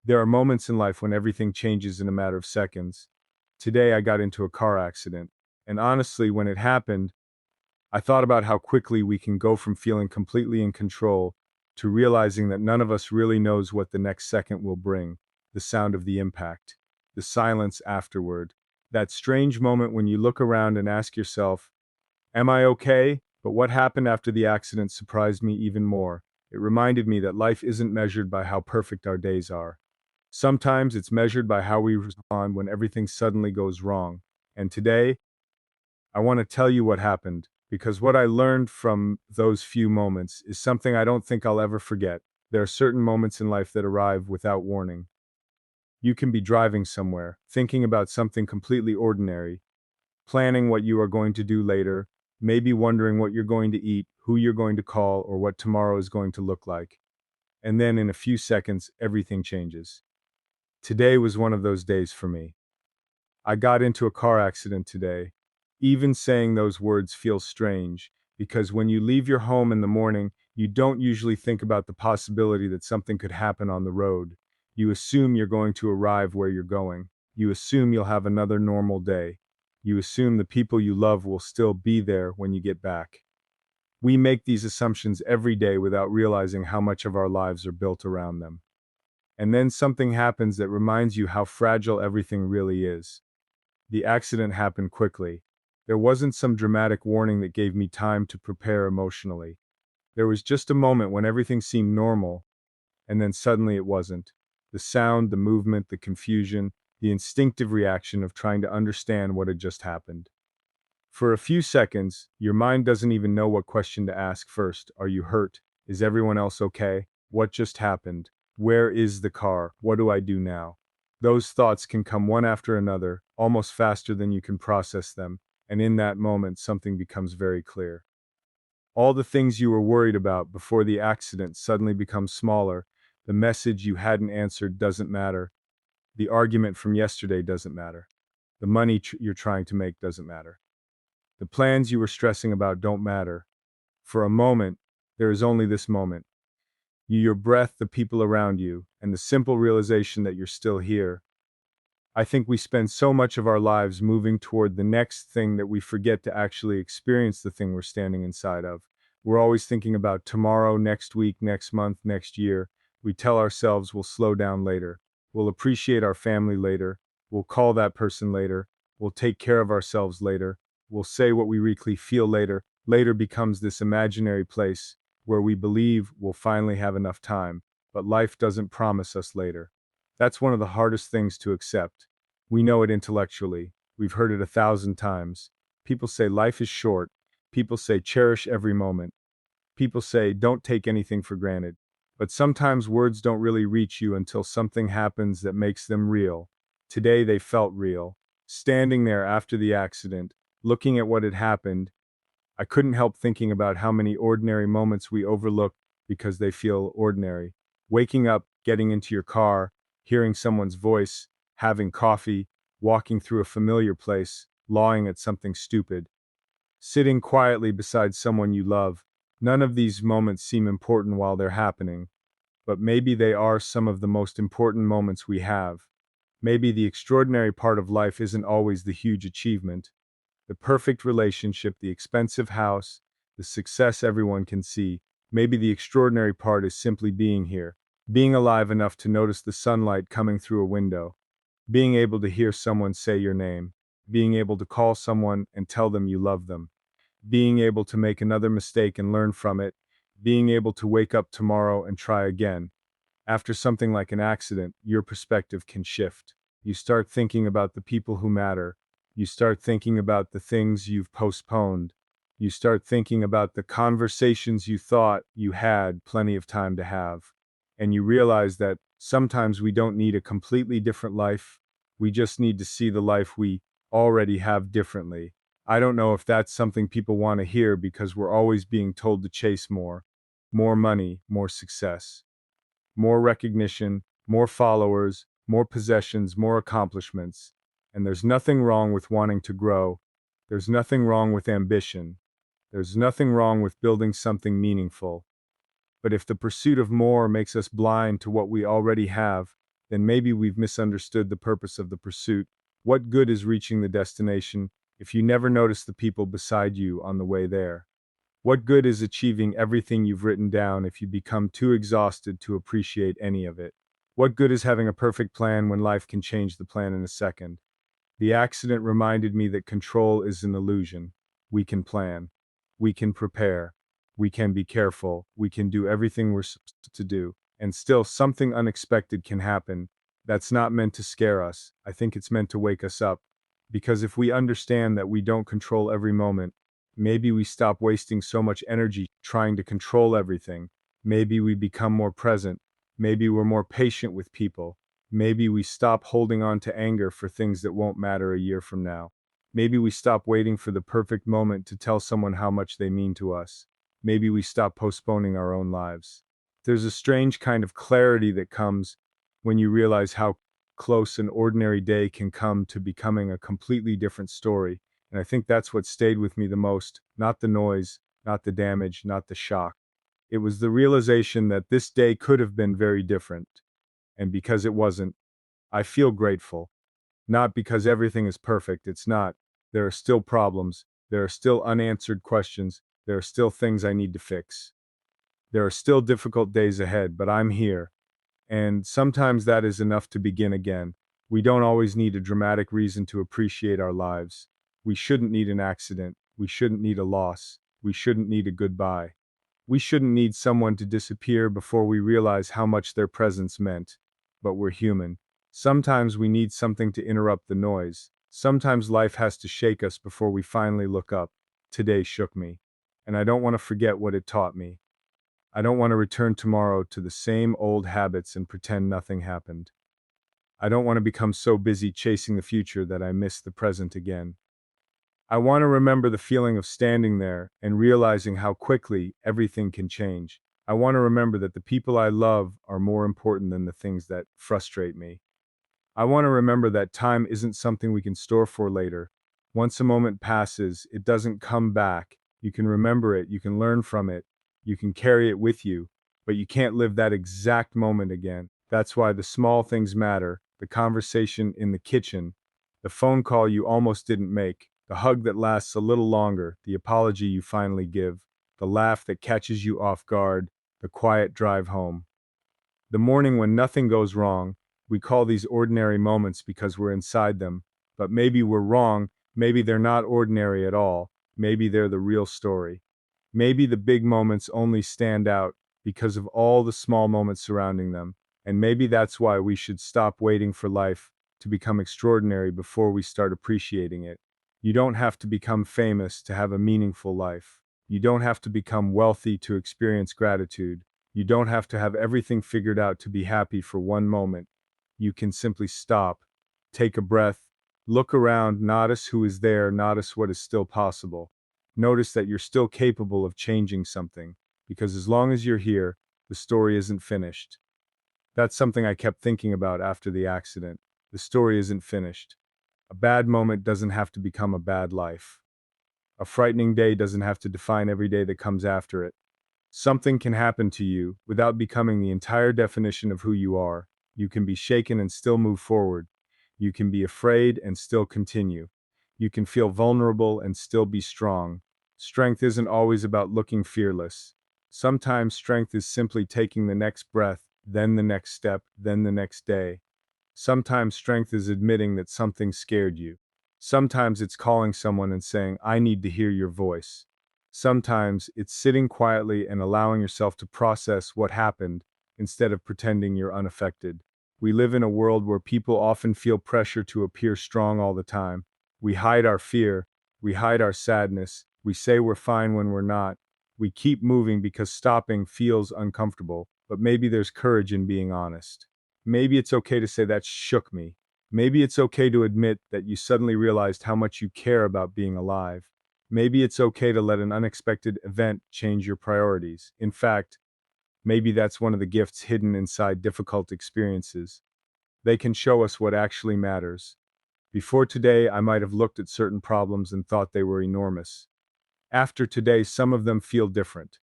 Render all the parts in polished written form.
There are moments in life when everything changes in a matter of seconds. Today I got into a car accident, and honestly, when it happened, I thought about how quickly we can go from feeling completely in control to realizing that none of us really knows what the next second will bring. The sound of the impact, the silence afterward, that strange moment when you look around and ask yourself, am I okay? But what happened after the accident surprised me even more. It reminded me that life isn't measured by how perfect our days are. Sometimes it's measured by how we respond when everything suddenly goes wrong. And today, I want to tell you what happened, because what I learned from those few moments is something I don't think I'll ever forget. There are certain moments in life that arrive without warning. You can be driving somewhere, thinking about something completely ordinary, planning what you are going to do later, maybe wondering what you're going to eat, who you're going to call, or what tomorrow is going to look like. And then in a few seconds, everything changes. Today was one of those days for me. I got into a car accident today. Even saying those words feels strange, because when you leave your home in the morning, you don't usually think about the possibility that something could happen on the road. You assume you're going to arrive where you're going. You assume you'll have another normal day. You assume the people you love will still be there when you get back. We make these assumptions every day without realizing how much of our lives are built around them. And then something happens that reminds you how fragile everything really is. The accident happened quickly. There wasn't some dramatic warning that gave me time to prepare emotionally. There was just a moment when everything seemed normal, and then suddenly it wasn't. The sound, the movement, the confusion, the instinctive reaction of trying to understand what had just happened. For a few seconds, your mind doesn't even know what question to ask first. Are you hurt? Is everyone else okay? What just happened? Where is the car? What do I do now? Those thoughts can come one after another, almost faster than you can process them, and in that moment, something becomes very clear. All the things you were worried about before the accident suddenly become smaller. The message you hadn't answered doesn't matter. The argument from yesterday doesn't matter. The money you're trying to make doesn't matter. The plans you were stressing about don't matter. For a moment, there is only this moment. Your breath, the people around you, and the simple realization that you're still here. I think we spend so much of our lives moving toward the next thing that we forget to actually experience the thing we're standing inside of. We're always thinking about tomorrow, next week, next month, next year. We tell ourselves we'll slow down later. We'll appreciate our family later. We'll call that person later. We'll take care of ourselves later. We'll say what we really feel later. Later becomes this imaginary place where we believe we'll finally have enough time, but life doesn't promise us later. That's one of the hardest things to accept. We know it intellectually. We've heard it 1,000 times. People say life is short. People say cherish every moment. People say don't take anything for granted. But sometimes words don't really reach you until something happens that makes them real. Today they felt real. Standing there after the accident, looking at what had happened, I couldn't help thinking about how many ordinary moments we overlook because they feel ordinary. Waking up, getting into your car, hearing someone's voice, having coffee, walking through a familiar place, lawing at something stupid, sitting quietly beside someone you love. None of these moments seem important while they're happening, but maybe they are some of the most important moments we have. Maybe the extraordinary part of life isn't always the huge achievement, the perfect relationship, the expensive house, the success everyone can see. Maybe the extraordinary part is simply being here, being alive enough to notice the sunlight coming through a window, being able to hear someone say your name, being able to call someone and tell them you love them, being able to make another mistake and learn from it, being able to wake up tomorrow and try again. After something like an accident, your perspective can shift. You start thinking about the people who matter. You start thinking about the things you've postponed. You start thinking about the conversations you thought you had plenty of time to have. And you realize that sometimes we don't need a completely different life. We just need to see the life we already have differently. I don't know if that's something people want to hear because we're always being told to chase more money, more success, more recognition, more followers, more possessions, more accomplishments. And there's nothing wrong with wanting to grow. There's nothing wrong with ambition. There's nothing wrong with building something meaningful. But if the pursuit of more makes us blind to what we already have, then maybe we've misunderstood the purpose of the pursuit. What good is reaching the destination if you never notice the people beside you on the way there? What good is achieving everything you've written down if you become too exhausted to appreciate any of it? What good is having a perfect plan when life can change the plan in a second? The accident reminded me that control is an illusion. We can plan. We can prepare. We can be careful. We can do everything we're supposed to do. And still, something unexpected can happen. That's not meant to scare us. I think it's meant to wake us up. Because if we understand that we don't control every moment, maybe we stop wasting so much energy trying to control everything. Maybe we become more present. Maybe we're more patient with people. Maybe we stop holding on to anger for things that won't matter a year from now. Maybe we stop waiting for the perfect moment to tell someone how much they mean to us. Maybe we stop postponing our own lives. There's a strange kind of clarity that comes when you realize how close an ordinary day can come to becoming a completely different story. And I think that's what stayed with me the most, not the noise, not the damage, not the shock. It was the realization that this day could have been very different. And because it wasn't, I feel grateful. Not because everything is perfect, it's not. There are still problems, there are still unanswered questions, there are still things I need to fix. There are still difficult days ahead, but I'm here. And sometimes that is enough to begin again. We don't always need a dramatic reason to appreciate our lives. We shouldn't need an accident. We shouldn't need a loss. We shouldn't need a goodbye. We shouldn't need someone to disappear before we realize how much their presence meant. But we're human. Sometimes we need something to interrupt the noise. Sometimes life has to shake us before we finally look up. Today shook me. And I don't want to forget what it taught me. I don't want to return tomorrow to the same old habits and pretend nothing happened. I don't want to become so busy chasing the future that I miss the present again. I want to remember the feeling of standing there and realizing how quickly everything can change. I want to remember that the people I love are more important than the things that frustrate me. I want to remember that time isn't something we can store for later. Once a moment passes, it doesn't come back. You can remember it, you can learn from it, you can carry it with you, but you can't live that exact moment again. That's why the small things matter: the conversation in the kitchen, the phone call you almost didn't make, the hug that lasts a little longer, the apology you finally give, the laugh that catches you off guard, the quiet drive home. The morning when nothing goes wrong. We call these ordinary moments because we're inside them, but maybe we're wrong. Maybe they're not ordinary at all. Maybe they're the real story. Maybe the big moments only stand out because of all the small moments surrounding them, and maybe that's why we should stop waiting for life to become extraordinary before we start appreciating it. You don't have to become famous to have a meaningful life. You don't have to become wealthy to experience gratitude. You don't have to have everything figured out to be happy for one moment. You can simply stop, take a breath, look around, notice who is there, notice what is still possible. Notice that you're still capable of changing something, because as long as you're here, the story isn't finished. That's something I kept thinking about after the accident. The story isn't finished. A bad moment doesn't have to become a bad life. A frightening day doesn't have to define every day that comes after it. Something can happen to you without becoming the entire definition of who you are. You can be shaken and still move forward. You can be afraid and still continue. You can feel vulnerable and still be strong. Strength isn't always about looking fearless. Sometimes strength is simply taking the next breath, then the next step, then the next day. Sometimes strength is admitting that something scared you. Sometimes it's calling someone and saying, "I need to hear your voice." Sometimes it's sitting quietly and allowing yourself to process what happened instead of pretending you're unaffected. We live in a world where people often feel pressure to appear strong all the time. We hide our fear, we hide our sadness, we say we're fine when we're not. We keep moving because stopping feels uncomfortable, but maybe there's courage in being honest. Maybe it's okay to say that shook me. Maybe it's okay to admit that you suddenly realized how much you care about being alive. Maybe it's okay to let an unexpected event change your priorities. In fact, maybe that's one of the gifts hidden inside difficult experiences. They can show us what actually matters. Before today, I might have looked at certain problems and thought they were enormous. After today, some of them feel different.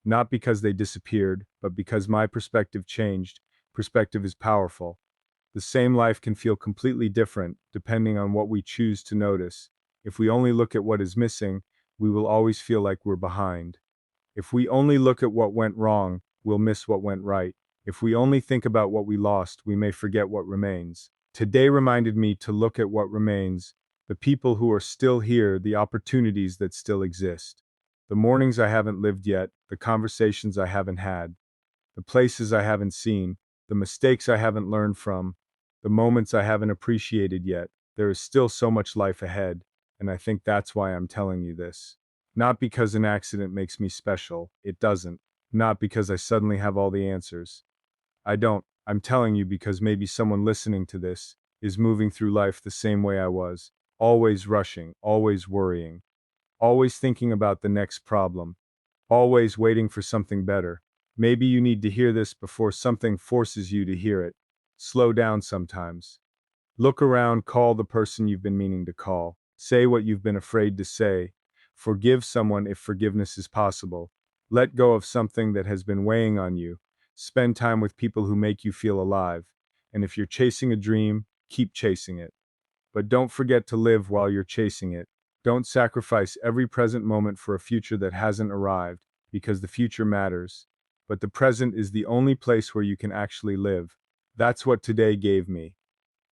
Not because they disappeared, but because my perspective changed. Perspective is powerful. The same life can feel completely different depending on what we choose to notice. If we only look at what is missing, we will always feel like we're behind. If we only look at what went wrong, we'll miss what went right. If we only think about what we lost, we may forget what remains. Today reminded me to look at what remains, the people who are still here, the opportunities that still exist. The mornings I haven't lived yet, the conversations I haven't had, the places I haven't seen, the mistakes I haven't learned from, the moments I haven't appreciated yet. There is still so much life ahead, and I think that's why I'm telling you this. Not because an accident makes me special, it doesn't. Not because I suddenly have all the answers. I don't. I'm telling you because maybe someone listening to this is moving through life the same way I was, always rushing, always worrying, always thinking about the next problem, always waiting for something better. Maybe you need to hear this before something forces you to hear it. Slow down sometimes. Look around, call the person you've been meaning to call. Say what you've been afraid to say. Forgive someone if forgiveness is possible. Let go of something that has been weighing on you. Spend time with people who make you feel alive. And if you're chasing a dream, keep chasing it. But don't forget to live while you're chasing it. Don't sacrifice every present moment for a future that hasn't arrived, because the future matters. But the present is the only place where you can actually live. That's what today gave me.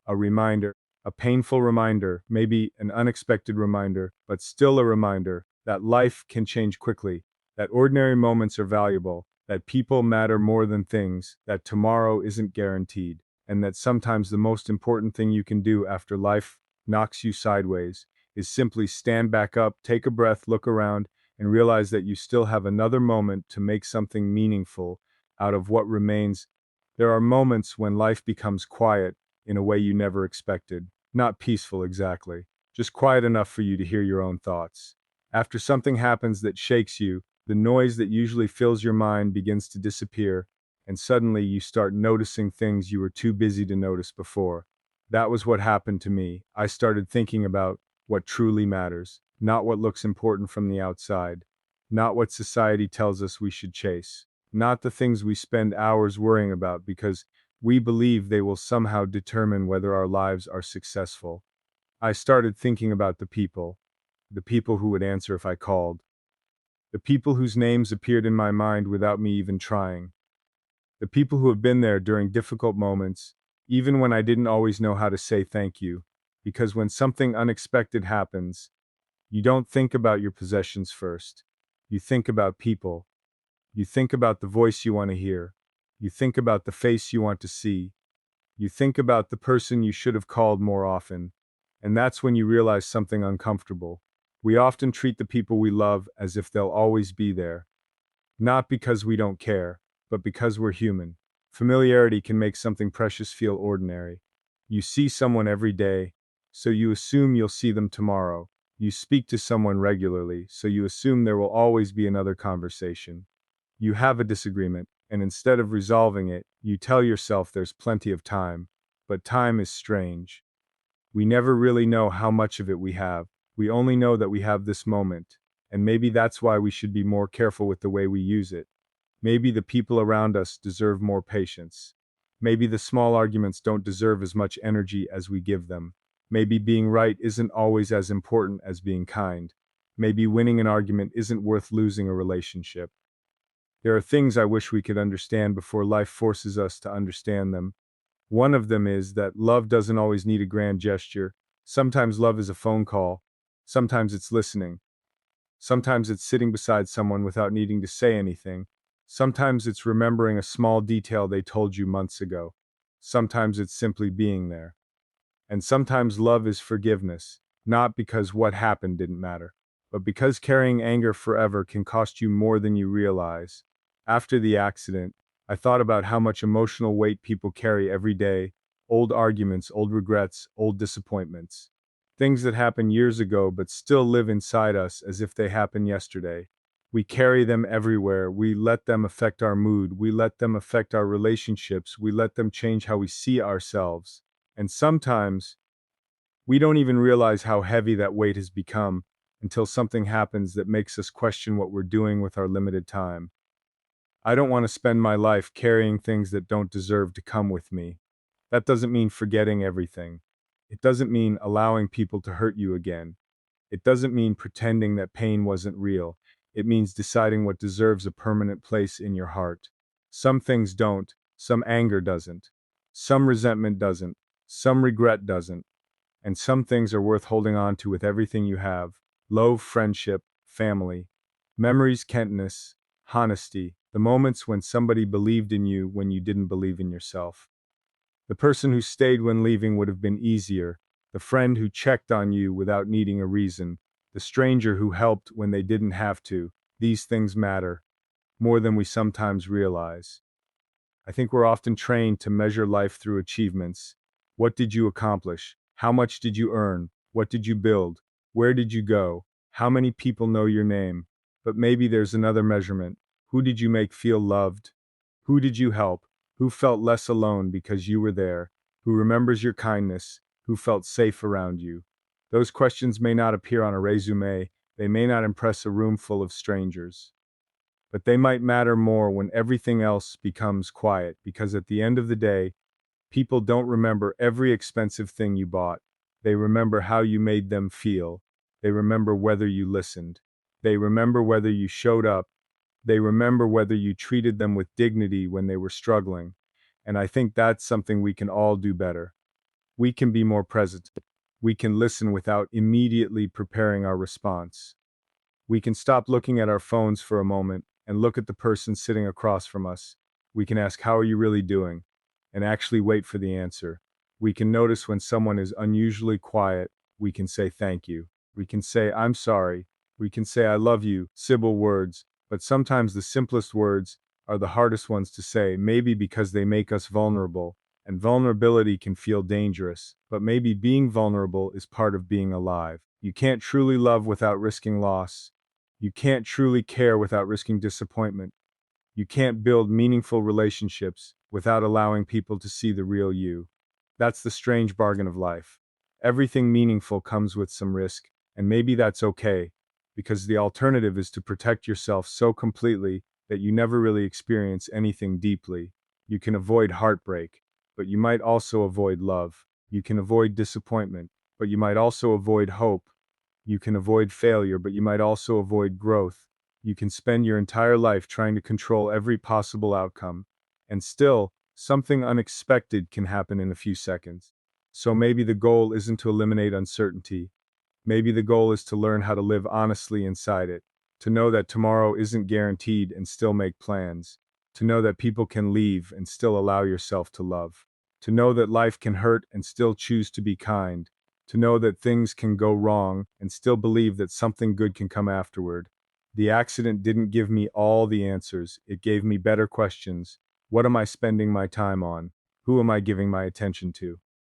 A reminder, a painful reminder, maybe an unexpected reminder, but still a reminder that life can change quickly, that ordinary moments are valuable, that people matter more than things, that tomorrow isn't guaranteed, and that sometimes the most important thing you can do after life knocks you sideways is simply stand back up, take a breath, look around, and realize that you still have another moment to make something meaningful out of what remains. There are moments when life becomes quiet in a way you never expected. Not peaceful exactly, just quiet enough for you to hear your own thoughts. After something happens that shakes you, the noise that usually fills your mind begins to disappear, and suddenly you start noticing things you were too busy to notice before. That was what happened to me. I started thinking about what truly matters, not what looks important from the outside, not what society tells us we should chase, not the things we spend hours worrying about because we believe they will somehow determine whether our lives are successful. I started thinking about the people who would answer if I called, the people whose names appeared in my mind without me even trying, the people who have been there during difficult moments, even when I didn't always know how to say thank you. Because when something unexpected happens, you don't think about your possessions first. You think about people. You think about the voice you want to hear. You think about the face you want to see. You think about the person you should have called more often, and that's when you realize something uncomfortable. We often treat the people we love as if they'll always be there, not because we don't care, but because we're human. Familiarity can make something precious feel ordinary. You see someone every day, so you assume you'll see them tomorrow. You speak to someone regularly, so you assume there will always be another conversation. You have a disagreement, and instead of resolving it, you tell yourself there's plenty of time. But time is strange. We never really know how much of it we have. We only know that we have this moment. And maybe that's why we should be more careful with the way we use it. Maybe the people around us deserve more patience. Maybe the small arguments don't deserve as much energy as we give them. Maybe being right isn't always as important as being kind. Maybe winning an argument isn't worth losing a relationship. There are things I wish we could understand before life forces us to understand them. One of them is that love doesn't always need a grand gesture. Sometimes love is a phone call. Sometimes it's listening. Sometimes it's sitting beside someone without needing to say anything. Sometimes it's remembering a small detail they told you months ago. Sometimes it's simply being there. And sometimes love is forgiveness, not because what happened didn't matter, but because carrying anger forever can cost you more than you realize. After the accident, I thought about how much emotional weight people carry every day: old arguments, old regrets, old disappointments. Things that happened years ago but still live inside us as if they happened yesterday. We carry them everywhere. We let them affect our mood. We let them affect our relationships. We let them change how we see ourselves. And sometimes, we don't even realize how heavy that weight has become until something happens that makes us question what we're doing with our limited time. I don't want to spend my life carrying things that don't deserve to come with me. That doesn't mean forgetting everything. It doesn't mean allowing people to hurt you again. It doesn't mean pretending that pain wasn't real. It means deciding what deserves a permanent place in your heart. Some things don't, some anger doesn't, some resentment doesn't, some regret doesn't, and some things are worth holding on to with everything you have: love, friendship, family, memories, kindness, honesty, the moments when somebody believed in you when you didn't believe in yourself. The person who stayed when leaving would have been easier, the friend who checked on you without needing a reason, the stranger who helped when they didn't have to. These things matter more than we sometimes realize. I think we're often trained to measure life through achievements. What did you accomplish? How much did you earn? What did you build? Where did you go? How many people know your name? But maybe there's another measurement. Who did you make feel loved? Who did you help? Who felt less alone because you were there? Who remembers your kindness? Who felt safe around you? Those questions may not appear on a resume, they may not impress a room full of strangers, but they might matter more when everything else becomes quiet, because at the end of the day, people don't remember every expensive thing you bought. They remember how you made them feel. They remember whether you listened. They remember whether you showed up. They remember whether you treated them with dignity when they were struggling. And I think that's something we can all do better. We can be more present. We can listen without immediately preparing our response. We can stop looking at our phones for a moment and look at the person sitting across from us. We can ask, "How are you really doing?" and actually wait for the answer. We can notice when someone is unusually quiet. We can say thank you. We can say, "I'm sorry." We can say, "I love you," simple words, but sometimes the simplest words are the hardest ones to say, maybe because they make us vulnerable, and vulnerability can feel dangerous, but maybe being vulnerable is part of being alive. You can't truly love without risking loss. You can't truly care without risking disappointment. You can't build meaningful relationships without allowing people to see the real you. That's the strange bargain of life. Everything meaningful comes with some risk, and maybe that's okay, because the alternative is to protect yourself so completely that you never really experience anything deeply. You can avoid heartbreak, but you might also avoid love. You can avoid disappointment, but you might also avoid hope. You can avoid failure, but you might also avoid growth. You can spend your entire life trying to control every possible outcome, and still, something unexpected can happen in a few seconds. So maybe the goal isn't to eliminate uncertainty. Maybe the goal is to learn how to live honestly inside it, to know that tomorrow isn't guaranteed and still make plans, to know that people can leave and still allow yourself to love, to know that life can hurt and still choose to be kind, to know that things can go wrong and still believe that something good can come afterward. The accident didn't give me all the answers, it gave me better questions. What am I spending my time on? Who am I giving my attention to?